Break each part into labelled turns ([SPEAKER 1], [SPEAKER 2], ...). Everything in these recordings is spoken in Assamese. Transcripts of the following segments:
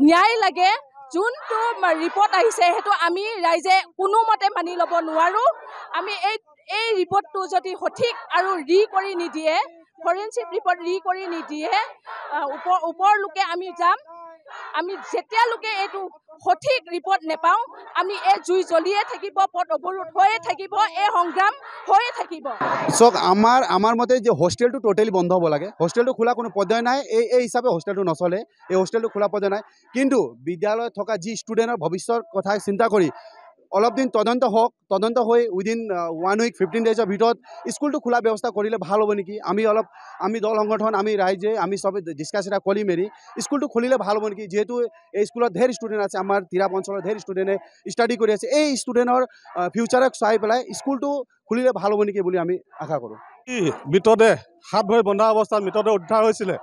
[SPEAKER 1] ন্যায় লাগে যোনটো ৰিপৰ্ট আহিছে সেইটো আমি ৰাইজে কোনোমতে মানি ল'ব নোৱাৰোঁ আমি এই ৰিপৰ্টটো যদি সঠিক আৰু কৰি নিদিয়ে ফৰেনচিক ৰিপৰ্ট কৰি নিদিয়ে ওপৰ লোকে আমি যাম আমি যেতিয়ালৈকে এইটো সঠিক ৰিপৰ্ট নেপাওঁ আমি এই জুই জ্বলিয়ে থাকিব পথ অৱৰোধ হৈয়ে থাকিব এই সংগ্ৰাম হৈয়ে থাকিব
[SPEAKER 2] চক আমাৰ মতে যে হোষ্টেলটো টোটালি বন্ধ হ'ব লাগে হোষ্টেলটো খোলা কোনো পৰ্যায় নাই এই হিচাপে হোষ্টেলটো নচলে এই হোষ্টেলটো খোলা পৰ্যায় নাই কিন্তু বিদ্যালয়ত থকা যি ষ্টুডেণ্টৰ ভৱিষ্যতৰ কথা চিন্তা কৰি অলপ দিন তদন্ত হৈ উইদিন 1 উইক 15 ডেজৰ ভিতৰত স্কুলটো খোলা ব্যৱস্থা কৰিলে ভাল হ'ব নেকি আমি দল সংগঠন আমি ৰাইজে আমি সবে ডিছকাছ এটা কৰি মেলি স্কুলটো খুলিলে ভাল হ'ব নেকি যিহেতু এই স্কুলত ধেৰ ষ্টুডেণ্ট আছে আমাৰ তিৰাপ অঞ্চলৰ ধেৰ ষ্টুডেণ্টে ষ্টাডি কৰি আছে এই ষ্টুডেণ্টৰ ফিউচাৰক চাই পেলাই স্কুলটো খুলিলে ভাল হ'ব নেকি বুলি আমি আশা কৰোঁ
[SPEAKER 3] মৃতদেহ হাত ভৰি বন্ধা অৱস্থাত মৃতদেহ উদ্ধাৰ হৈছিলে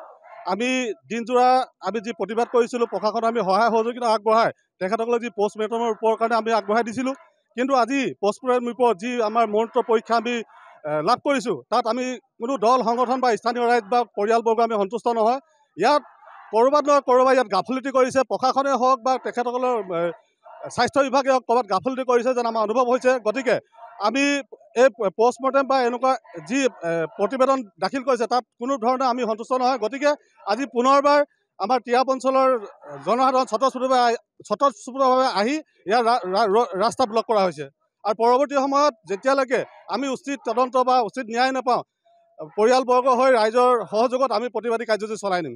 [SPEAKER 3] আমি দিনজোৰা আমি যি প্ৰতিবাদ কৰিছিলোঁ প্ৰশাসনে আমি সহায় সহযোগিতা আগবঢ়াই তেখেতসকলে যি পষ্টমৰ্টেমৰ ওপৰৰ কাৰণে আমি আগবঢ়াই দিছিলোঁ কিন্তু আজি পষ্টমৰ্টেমৰ ওপৰত যি আমাৰ মৰণোত্তৰ পৰীক্ষা আমি লাভ কৰিছোঁ তাত আমি কোনো দল সংগঠন বা স্থানীয় ৰাইজ বা পৰিয়ালবৰ্গ আমি সন্তুষ্ট নহয় ইয়াত ক'ৰবাত নহয় ক'ৰবাত ইয়াত গাফিলতি কৰিছে প্ৰশাসনে হওক বা তেখেতসকলৰ স্বাস্থ্য বিভাগে হওক ক'ৰবাত গাফিলতি কৰিছে যেন আমাৰ অনুভৱ হৈছে গতিকে আমি এই পষ্টমৰ্টেম বা এনেকুৱা যি প্ৰতিবেদন দাখিল কৰিছে তাত কোনো ধৰণে আমি সন্তুষ্ট নহয় গতিকে আজি পুনৰবাৰ আমাৰ তিৰাপ অঞ্চলৰ জনসাধাৰণ স্বতঃস্ফূৰ্তভাৱে আহি ইয়াৰ ৰাস্তা ব্লক কৰা হৈছে আৰু পৰৱৰ্তী সময়ত যেতিয়ালৈকে আমি উচিত তদন্ত বা উচিত ন্যায় নাপাওঁ পৰিয়ালবৰ্গ হৈ ৰাইজৰ সহযোগত আমি প্ৰতিবাদী কাৰ্যসূচী চলাই নিম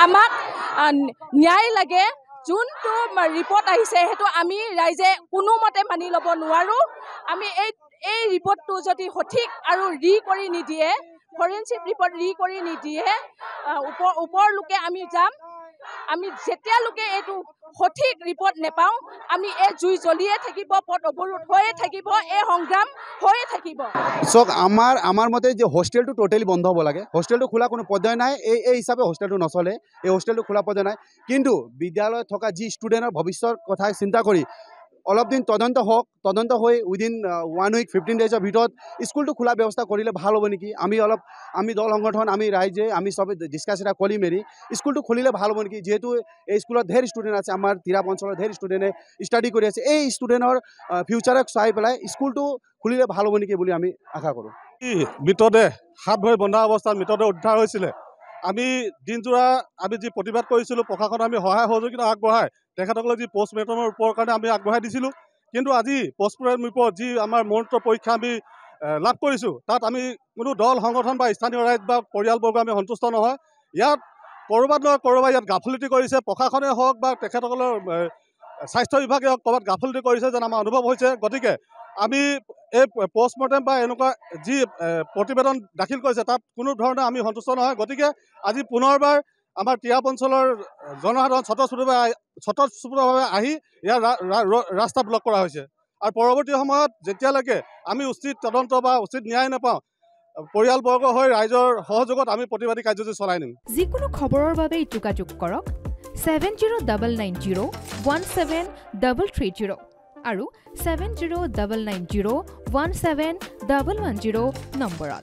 [SPEAKER 1] আমাক ন্যায় লাগে যোনটো ৰিপৰ্ট আহিছে সেইটো আমি ৰাইজে কোনোমতে মানি ল'ব নোৱাৰোঁ আমি এই ৰিপৰ্টটো যদি সঠিক আৰু কৰি নিদিয়ে ফৰেনচিক ৰিপৰ্ট কৰি নিদিয়ে ওপৰ লোকে আমি যাম আমি যেতিয়ালৈকে এইটো সঠিক ৰিপৰ্ট নেপাওঁ আমি এই জুই জ্বলিয়ে থাকিব পথ অৱৰোধ হৈয়ে থাকিব এই সংগ্ৰাম হৈয়ে থাকিব
[SPEAKER 2] চক আমাৰ মতে যে হোষ্টেলটো টোটালি বন্ধ হ'ব লাগে হোষ্টেলটো খোলা কোনো পৰ্যায় নাই এই হিচাপে হোষ্টেলটো নচলে এই হোষ্টেলটো খোলা পৰ্যায় নাই কিন্তু বিদ্যালয়ত থকা যি ষ্টুডেণ্টৰ ভৱিষ্যতৰ কথা চিন্তা কৰি অলপ দিন তদন্ত হৈ উইদিন 1 উইক 15 ডেজৰ ভিতৰত স্কুলটো খোলা ব্যৱস্থা কৰিলে ভাল হ'ব নেকি আমি দল সংগঠন আমি ৰাইজে আমি সবে ডিছকাছ এটা কৰি মেলি স্কুলটো খুলিলে ভাল হ'ব নেকি যিহেতু এই স্কুলত ধেৰ ষ্টুডেণ্ট আছে আমাৰ তিৰাপ অঞ্চলৰ ধেৰ ষ্টুডেণ্টে ষ্টাডি কৰি আছে এই ষ্টুডেণ্টৰ ফিউচাৰক চাই পেলাই স্কুলটো খুলিলে ভাল হ'ব নেকি বুলি আমি আশা কৰোঁ
[SPEAKER 3] মৃতদেহ হাত ভৰি বন্ধা অৱস্থাত মৃতদেহ উদ্ধাৰ হৈছিলে আমি দিনজোৰা আমি যি প্ৰতিবাদ কৰিছিলোঁ প্ৰশাসনে আমি সহায় সহযোগিতা আগবঢ়াই তেখেতসকলে যি পষ্টমৰ্টেমৰ ওপৰৰ কাৰণে আমি আগবঢ়াই দিছিলোঁ কিন্তু আজি পষ্টমৰ্টেমৰ ওপৰত যি আমাৰ মৰণোত্তৰ পৰীক্ষা আমি লাভ কৰিছোঁ তাত আমি কোনো দল সংগঠন বা স্থানীয় ৰাইজ বা পৰিয়ালবৰ্গ আমি সন্তুষ্ট নহয় ইয়াত ক'ৰবাত নহয় ক'ৰবাত ইয়াত গাফিলতি কৰিছে প্ৰশাসনে হওক বা তেখেতসকলৰ স্বাস্থ্য বিভাগে হওক ক'ৰবাত গাফিলতি কৰিছে যেন আমাৰ অনুভৱ হৈছে গতিকে আমি এই পষ্টমৰ্টেম বা এনেকুৱা যি প্ৰতিবেদন দাখিল কৰিছে তাত কোনো ধৰণে আমি সন্তুষ্ট নহয় গতিকে আজি পুনৰবাৰ আমাৰ তিৰাপ অঞ্চলৰ জনসাধাৰণ স্বতঃস্ফূৰ্তভাৱে আহি ইয়াৰ ৰাস্তা ব্লক কৰা হৈছে আৰু পৰৱৰ্তী সময়ত যেতিয়ালৈকে আমি উচিত তদন্ত বা উচিত ন্যায় নাপাওঁ পৰিয়ালবৰ্গ হৈ ৰাইজৰ সহযোগত আমি প্ৰতিবাদী কাৰ্যসূচী চলাই নিম
[SPEAKER 4] যিকোনো খবৰৰ বাবে যোগাযোগ কৰক 7099017330 আৰু 7099017110 নম্বৰত